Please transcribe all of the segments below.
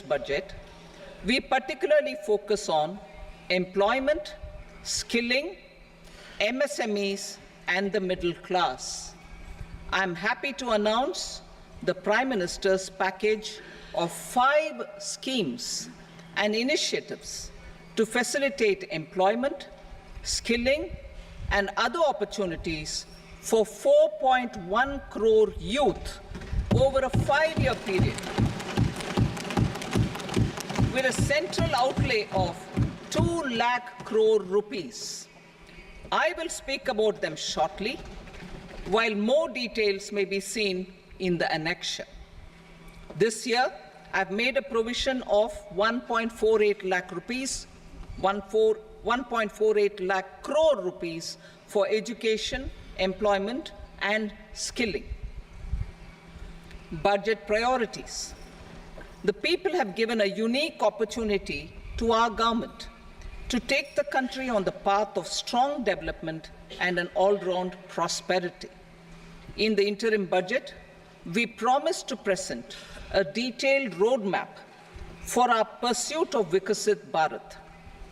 budget, we particularly focus on employment, skilling, MSMEs, and the middle class. I am happy to announce the Prime Minister's package of 5 schemes and initiatives to facilitate employment, skilling, and other opportunities for 4.1 crore youth over a 5-year period, with a central outlay of 2 lakh crore rupees. I will speak about them shortly, while more details may be seen in the annexure. This year, I've made a provision of 1.48 lakh rupees, 1.48 lakh crore rupees for education, employment, and skilling. Budget priorities. The people have given a unique opportunity to our government to take the country on the path of strong development and an all-round prosperity. In the interim budget, we promise to present a detailed roadmap for our pursuit of Viksit Bharat.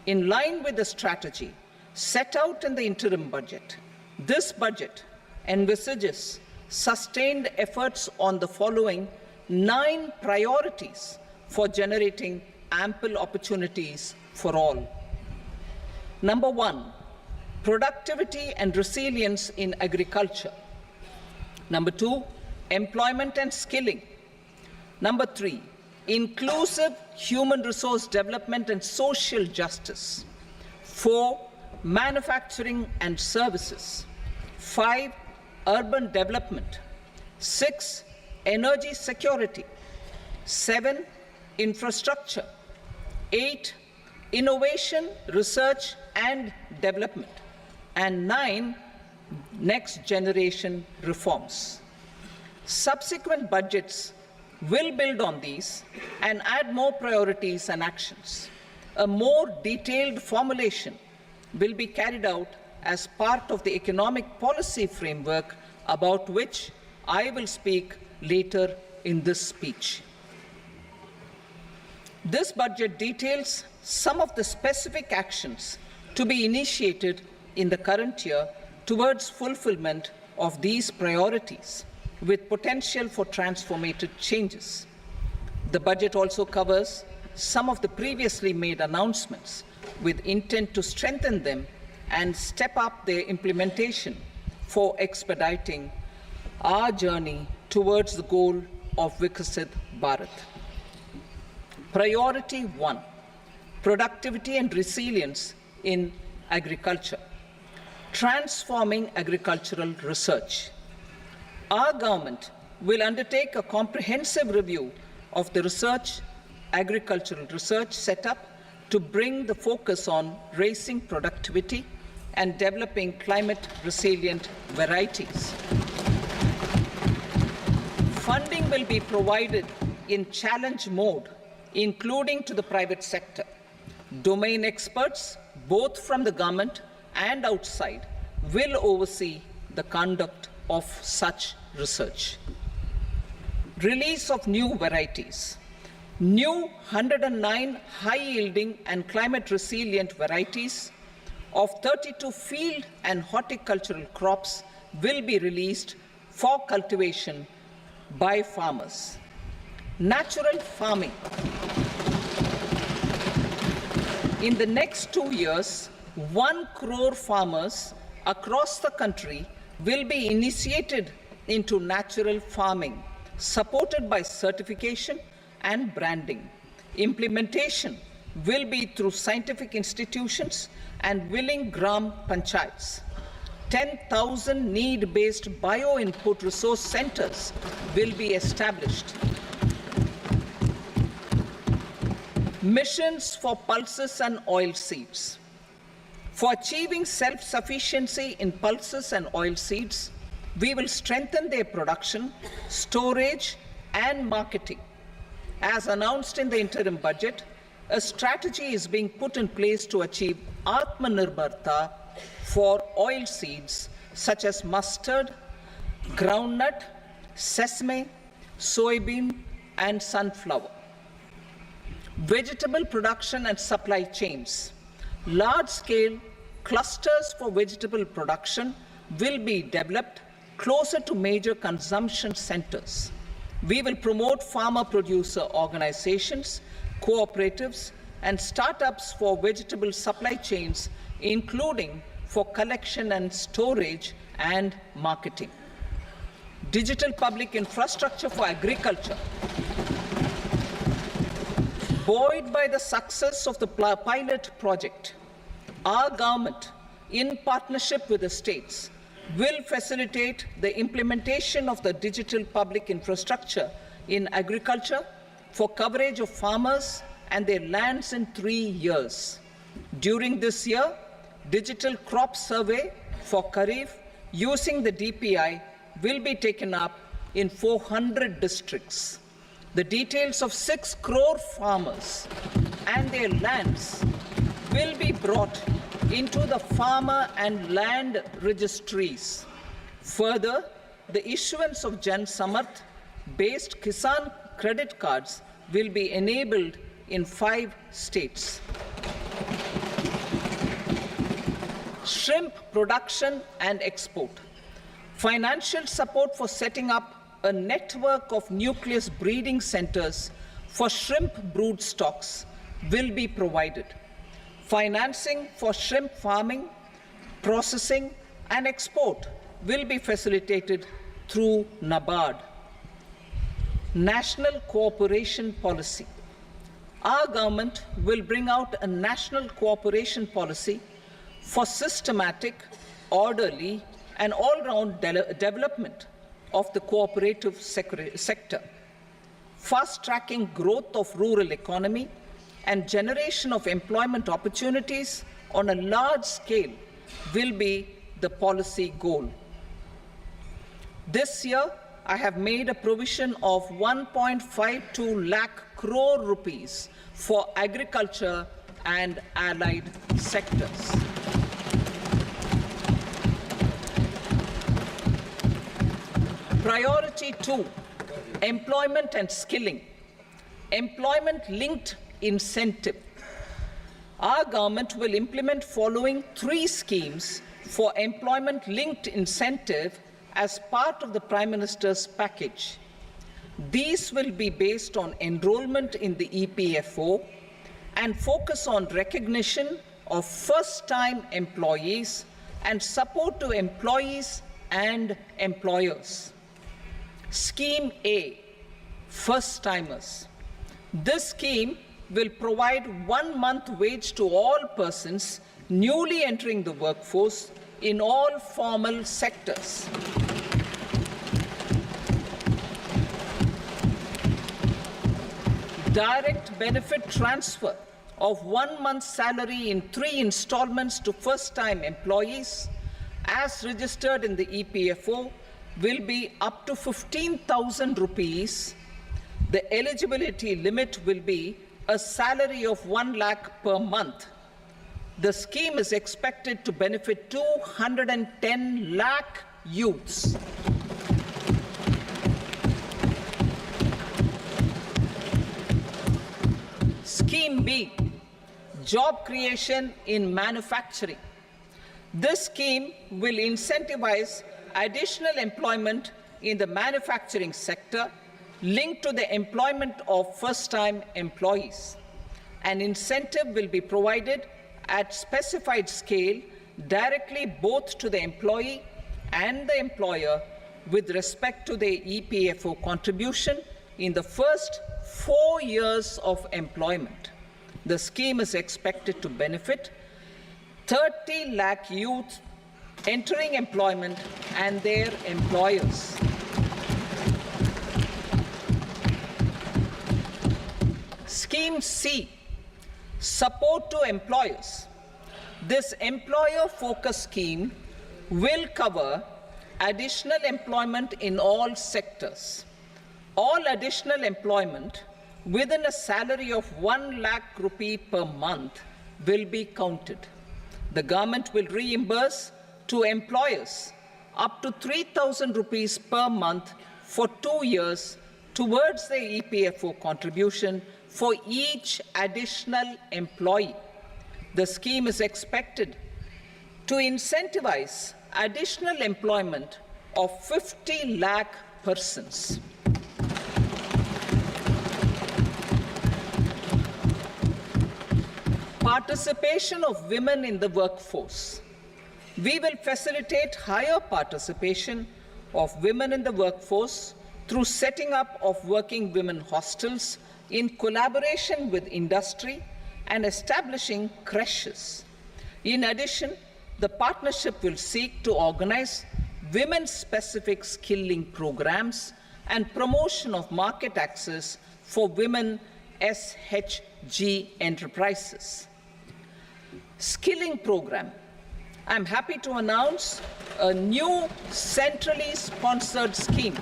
In line with the strategy set out in the interim budget, this budget envisages sustained efforts on the following 9 priorities for generating ample opportunities for all. Number 1, productivity and resilience in agriculture. Number 2, employment and skilling. Number 3, inclusive human resource development and social justice. 4, manufacturing and services. 5, urban development. 6, energy security. 7, infrastructure. 8, innovation, research and development. And 9, next generation reforms. Subsequent budgets will build on these and add more priorities and actions. A more detailed formulation will be carried out as part of the economic policy framework, about which I will speak later in this speech. This budget details some of the specific actions to be initiated in the current year towards fulfillment of these priorities, with potential for transformative changes. The budget also covers some of the previously made announcements, with intent to strengthen them and step up their implementation for expediting our journey towards the goal of Viksit Bharat. Priority 1, productivity and resilience in agriculture. Transforming agricultural research. Our government will undertake a comprehensive review of the agricultural research setup to bring the focus on raising productivity and developing climate-resilient varieties. Funding will be provided in challenge mode, including to the private sector. Domain experts, both from the government and outside, will oversee the conduct of such research. Release of new varieties. New 109 high-yielding and climate-resilient varieties of 32 field and horticultural crops will be released for cultivation by farmers. Natural farming. In the next 2 years, 1 crore farmers across the country will be initiated into natural farming, supported by certification and branding. Implementation will be through scientific institutions and willing gram panchayats. 10,000 need-based bio-input resource centers will be established. Missions for pulses and oilseeds. For achieving self-sufficiency in pulses and oilseeds, we will strengthen their production, storage, and marketing. As announced in the interim budget, a strategy is being put in place to achieve Atmanirbharta for oilseeds such as mustard, groundnut, sesame, soybean, and sunflower. Vegetable production and supply chains. Large-scale clusters for vegetable production will be developed closer to major consumption centers. We will promote farmer-producer organizations, cooperatives, and startups for vegetable supply chains, including for collection and storage and marketing. Digital public infrastructure for agriculture. Buoyed by the success of the pilot project, our government, in partnership with the states, will facilitate the implementation of the digital public infrastructure in agriculture for coverage of farmers and their lands in 3 years. During this year, digital crop survey for Kharif using the DPI will be taken up in 400 districts. The details of 6 crore farmers and their lands will be brought into the farmer and land registries. Further, the issuance of Jan Samarth-based Kisan credit cards will be enabled in 5 states. Shrimp production and export. Financial support for setting up a network of nucleus breeding centers for shrimp brood stocks will be provided. Financing for shrimp farming, processing, and export will be facilitated through NABARD. National cooperation policy. Our government will bring out a national cooperation policy for systematic, orderly, and all-round development of the cooperative sector, fast-tracking growth of rural economy and generation of employment opportunities on a large scale will be the policy goal. This year, I have made a provision of 1.52 lakh crore rupees for agriculture and allied sectors. Priority 2, employment and skilling. Employment-linked incentive. Our government will implement following 3 schemes for employment-linked incentive as part of the Prime Minister's package. These will be based on enrollment in the EPFO and focus on recognition of first-time employees and support to employees and employers. Scheme A, first-timers. This scheme will provide 1 month wage to all persons newly entering the workforce in all formal sectors. Direct benefit transfer of 1 month's salary in 3 installments to first-time employees as registered in the EPFO will be up to 15,000 rupees. The eligibility limit will be a salary of 1 lakh per month. The scheme is expected to benefit 210 lakh youths. Scheme B, job creation in manufacturing. This scheme will incentivize additional employment in the manufacturing sector linked to the employment of first-time employees. An incentive will be provided at specified scale directly both to the employee and the employer with respect to the EPFO contribution in the first 4 years of employment. The scheme is expected to benefit 30 lakh youth entering employment and their employers. Scheme C, support to employers. This employer-focused scheme will cover additional employment in all sectors. All additional employment within a salary of 1 lakh rupee per month will be counted. The government will reimburse to employers up to 3,000 rupees per month for 2 years towards the EPFO contribution for each additional employee. The scheme is expected to incentivize additional employment of 50 lakh persons. Participation of women in the workforce. We will facilitate higher participation of women in the workforce through setting up of working women hostels in collaboration with industry and establishing creches. In addition, the partnership will seek to organize women-specific skilling programs and promotion of market access for women SHG enterprises. Skilling program. I'm happy to announce a new centrally sponsored scheme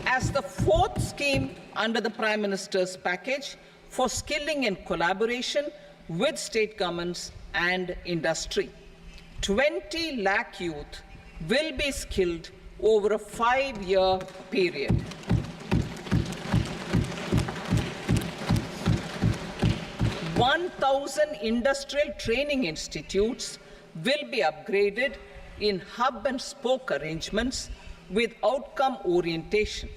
as the fourth scheme under the Prime Minister's package for skilling in collaboration with state governments and industry. 20 lakh youth will be skilled over a 5-year period. (1,000 industrial training institutes will be upgraded in hub and spoke arrangements with outcome orientation.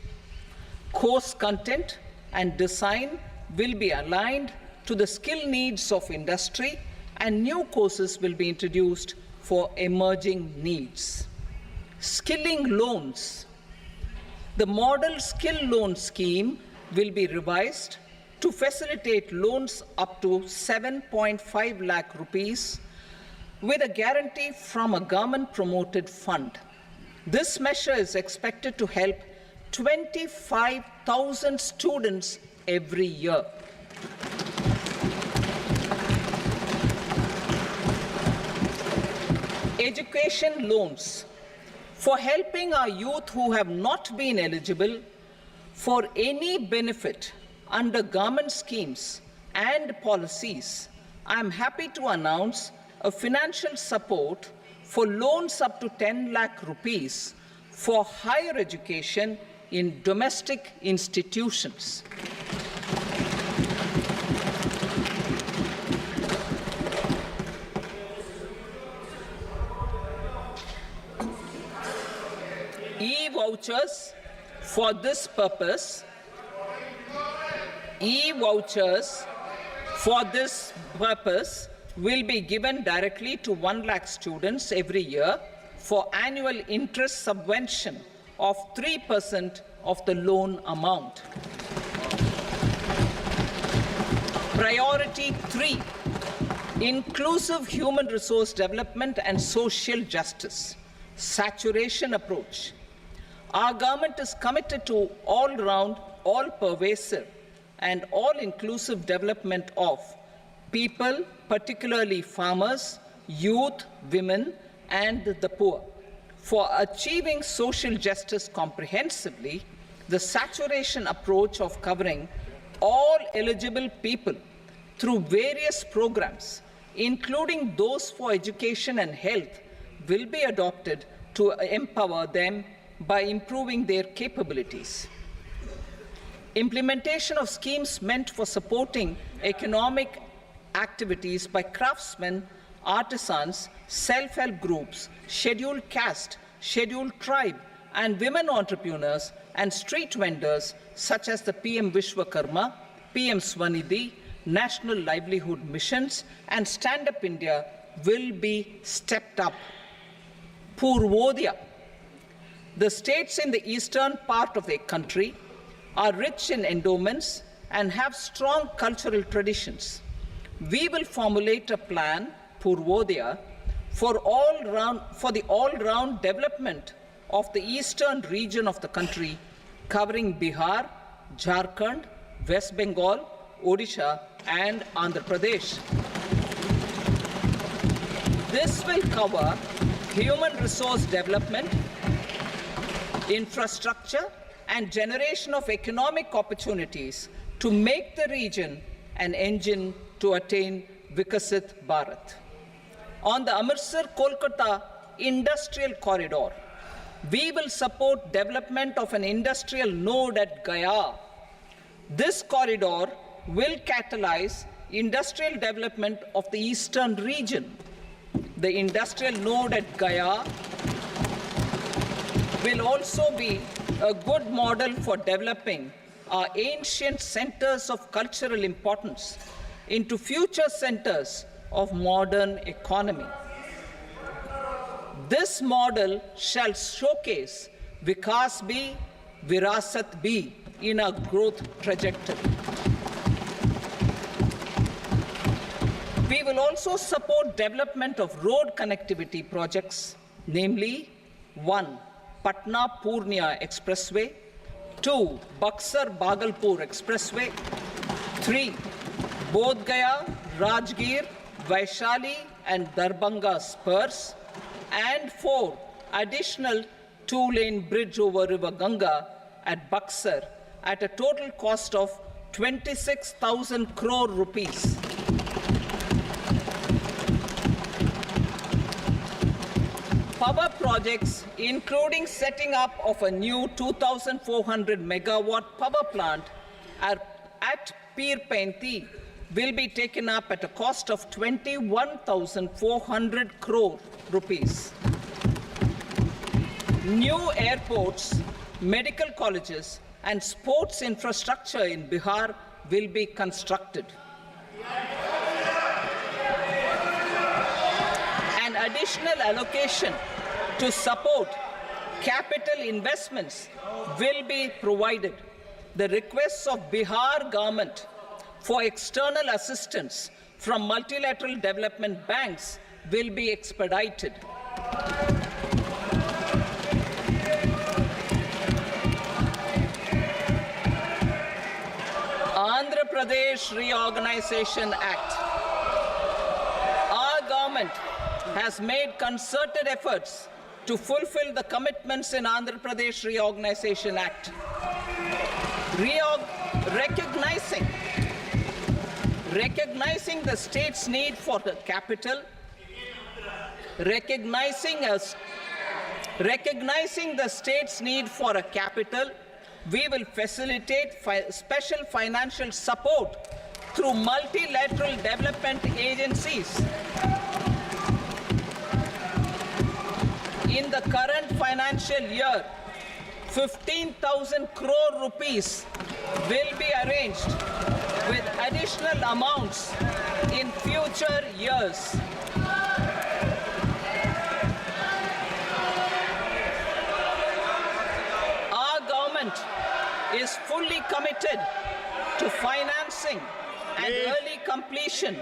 Course content and design will be aligned to the skill needs of industry, and new courses will be introduced for emerging needs. Skilling loans. The model skill loan scheme will be revised to facilitate loans up to 7.5 lakh rupees with a guarantee from a government-promoted fund. This measure is expected to help 25,000 students every year. Education loans. For helping our youth who have not been eligible for any benefit under government schemes and policies, I am happy to announce a financial support for loans up to 10 lakh rupees for higher education in domestic institutions. E-vouchers for this purpose. E-vouchers for this purpose will be given directly to 1 lakh students every year for annual interest subvention of 3% of the loan amount. Priority 3, inclusive human resource development and social justice. Saturation approach. Our government is committed to all-round, all-pervasive, and all-inclusive development of people, particularly farmers, youth, women, and the poor. For achieving social justice comprehensively, the saturation approach of covering all eligible people through various programs, including those for education and health, will be adopted to empower them by improving their capabilities. Implementation of schemes meant for supporting economic activities by craftsmen, artisans, self-help groups, scheduled caste, scheduled tribe, and women entrepreneurs and street vendors such as the PM Vishwakarma, PM Swanidhi, National Livelihood Missions, and Stand Up India will be stepped up. Purvodaya. The states in the eastern part of the country are rich in endowments and have strong cultural traditions. We will formulate a plan, Purvodaya, for the all-round development of the eastern region of the country, covering Bihar, Jharkhand, West Bengal, Odisha, and Andhra Pradesh. This will cover human resource development, infrastructure, and generation of economic opportunities to make the region an engine to attain Viksit Bharat. On the Amritsar-Kolkata industrial corridor, we will support development of an industrial node at Gaya This corridor will catalyze industrial development of the eastern region. The industrial node at Gaya will also be a good model for developing our ancient centers of cultural importance into future centers of modern economy. This model shall showcase Vikas B, Virasat B in our growth trajectory. We will also support development of road connectivity projects, namely 1. Patna-Purnia Expressway, 2. Buxar-Bhagalpur Expressway, 3. Bodh Gaya, Rajgir, Vaishali and Darbhanga spurs, and 4. Additional 2-lane bridge over River Ganga at Buxar at a total cost of 26,000 crore rupees. Power projects, including setting up of a new 2,400 megawatt power plant at Pir Painti, will be taken up at a cost of 21,400 crore rupees. New airports, medical colleges, and sports infrastructure in Bihar will be constructed. An additional allocation to support capital investments will be provided. The requests of Bihar government for external assistance from multilateral development banks will be expedited. Andhra Pradesh Reorganization Act. Our government has made concerted efforts to fulfill the commitments in Andhra Pradesh Reorganization Act. Recognizing the state's need for the capital, recognizing the state's need for a capital, we will facilitate special financial support through multilateral development agencies. In the current financial year, 15,000 crore rupees will be arranged with additional amounts in future years. Our government is fully committed to financing and early completion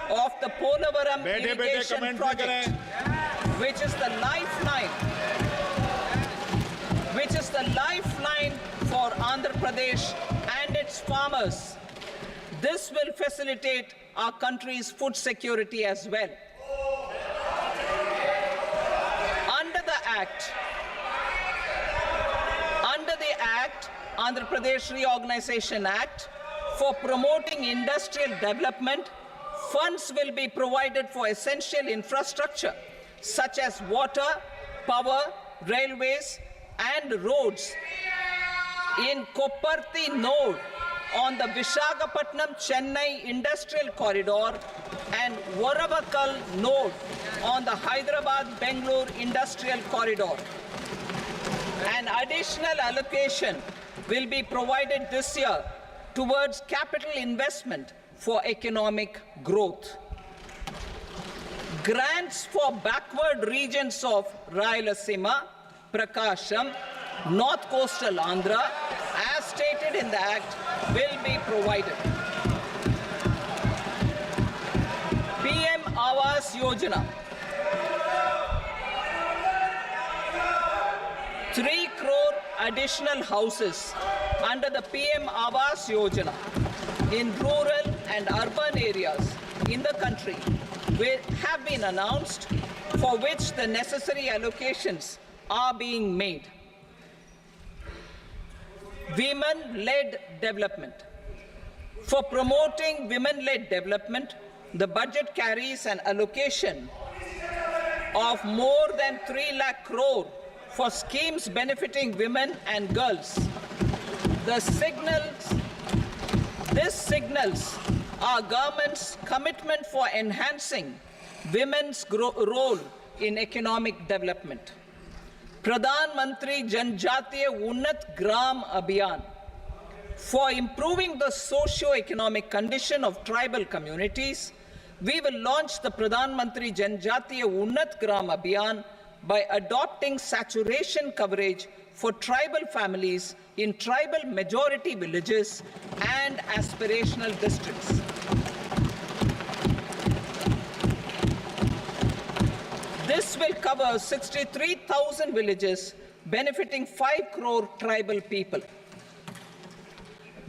of the Polavaram irrigation project, which is the lifeline for Andhra Pradesh and its farmers. This will facilitate our country's food security as well. Under the Andhra Pradesh Reorganization Act, for promoting industrial development, funds will be provided for essential infrastructure such as water, power, railways, and roads in Kopparthi node on the Visakhapatnam-Chennai industrial corridor and Varavakal node on the Hyderabad-Bengaluru industrial corridor. An additional allocation will be provided this year towards capital investment for economic growth. Grants for backward regions of Rayalaseema, Prakasham, North Coastal Andhra, as stated in the Act, will be provided. PM Awas Yojana. 3 crore additional houses under the PM Awas Yojana in rural and urban areas in the country have been announced, for which the necessary allocations are being made. Women-led development. For promoting women-led development, the budget carries an allocation of more than 3 lakh crore for schemes benefiting women and girls. The signals This signals our government's commitment for enhancing women's role in economic development. Pradhan Mantri Janjatiya Unnat Gram Abhiyan, for improving the socio-economic condition of tribal communities, we will launch the Pradhan Mantri Janjatiya Unnat Gram Abhiyan by adopting saturation coverage for tribal families in tribal majority villages and aspirational districts. This will cover 63,000 villages, benefiting 5 crore tribal people.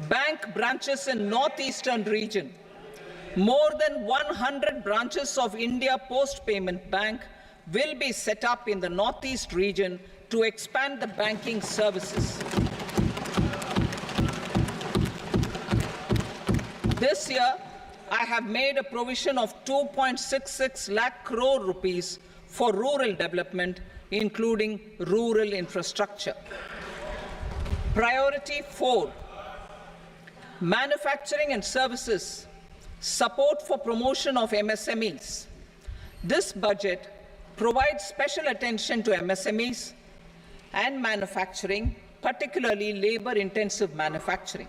Bank branches in northeastern region. More than 100 branches of India Post Payment Bank will be set up in the northeast region to expand the banking services. This year, I have made a provision of 2.66 lakh crore rupees for rural development, including rural infrastructure. Priority 4, manufacturing and services, support for promotion of MSMEs. This budget provides special attention to MSMEs and manufacturing, particularly labor-intensive manufacturing.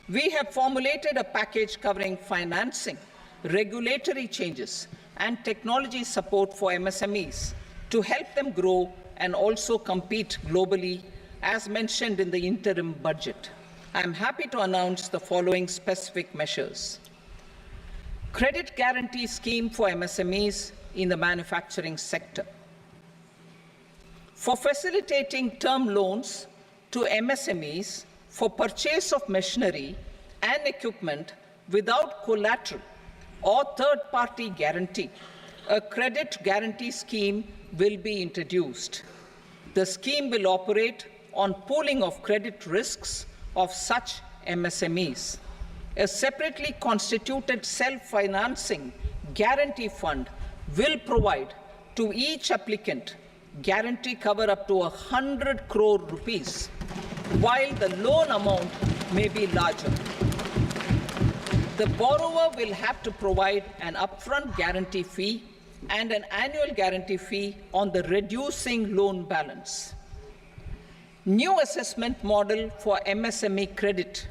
We have formulated a package covering financing, regulatory changes, and technology support for MSMEs to help them grow and also compete globally, as mentioned in the interim budget. I am happy to announce the following specific measures. Credit guarantee scheme for MSMEs in the manufacturing sector. For facilitating term loans to MSMEs for purchase of machinery and equipment without collateral or third-party guarantee, a credit guarantee scheme will be introduced. The scheme will operate on pooling of credit risks of such MSMEs. A separately constituted self-financing guarantee fund will provide to each applicant guarantee cover up to 100 crore rupees, while the loan amount may be larger. The borrower will have to provide an upfront guarantee fee and an annual guarantee fee on the reducing loan balance. New assessment model for MSME credit.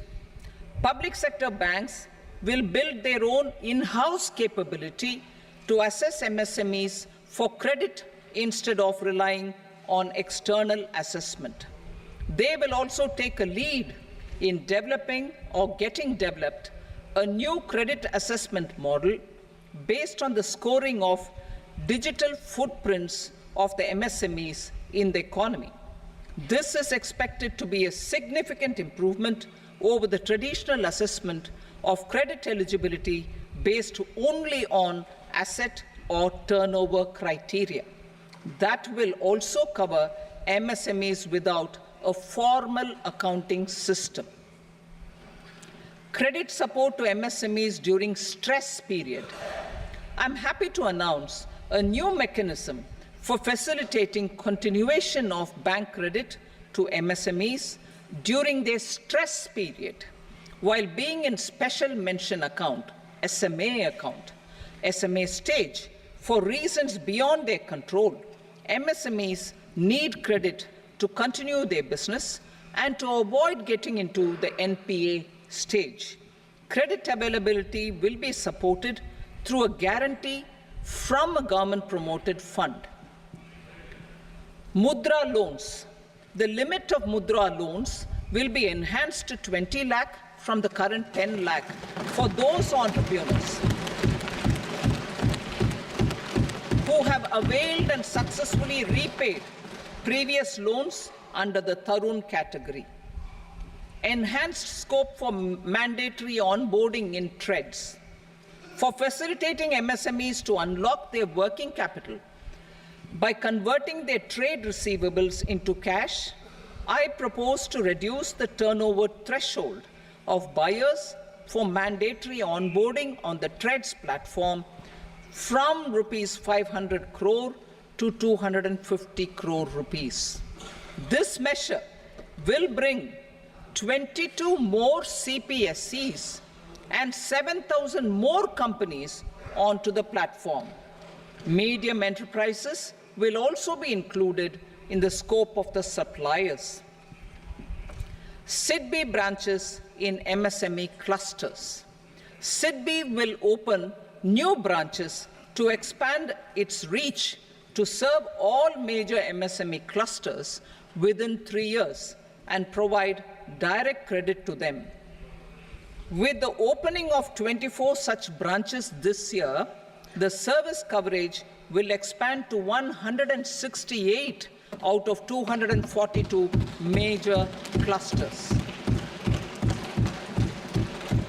Public sector banks will build their own in-house capability to assess MSMEs for credit instead of relying on external assessment. They will also take a lead in developing or getting developed a new credit assessment model based on the scoring of digital footprints of the MSMEs in the economy. This is expected to be a significant improvement over the traditional assessment of credit eligibility based only on asset or turnover criteria. That will also cover MSMEs without a formal accounting system. Credit support to MSMEs during stress period. I'm happy to announce a new mechanism for facilitating continuation of bank credit to MSMEs during their stress period while being in special mention account, SMA stage, for reasons beyond their control. MSMEs need credit to continue their business and to avoid getting into the NPA stage. Credit availability will be supported through a guarantee from a government-promoted fund. Mudra loans. The limit of Mudra loans will be enhanced to 20 lakh from the current 10 lakh for those entrepreneurs who have availed and successfully repaid previous loans under the Tarun category. Enhanced scope for mandatory onboarding in trades. For facilitating MSMEs to unlock their working capital by converting their trade receivables into cash, I propose to reduce the turnover threshold of buyers for mandatory onboarding on the trades platform from rupees 500 crore to 250 crore rupees. This measure will bring 22 more CPSCs and 7,000 more companies onto the platform. Medium enterprises will also be included in the scope of the suppliers. SIDBI branches in MSME clusters. SIDBI will open new branches to expand its reach to serve all major MSME clusters within 3 years and provide direct credit to them. With the opening of 24 such branches this year, the service coverage will expand to 168 out of 242 major clusters.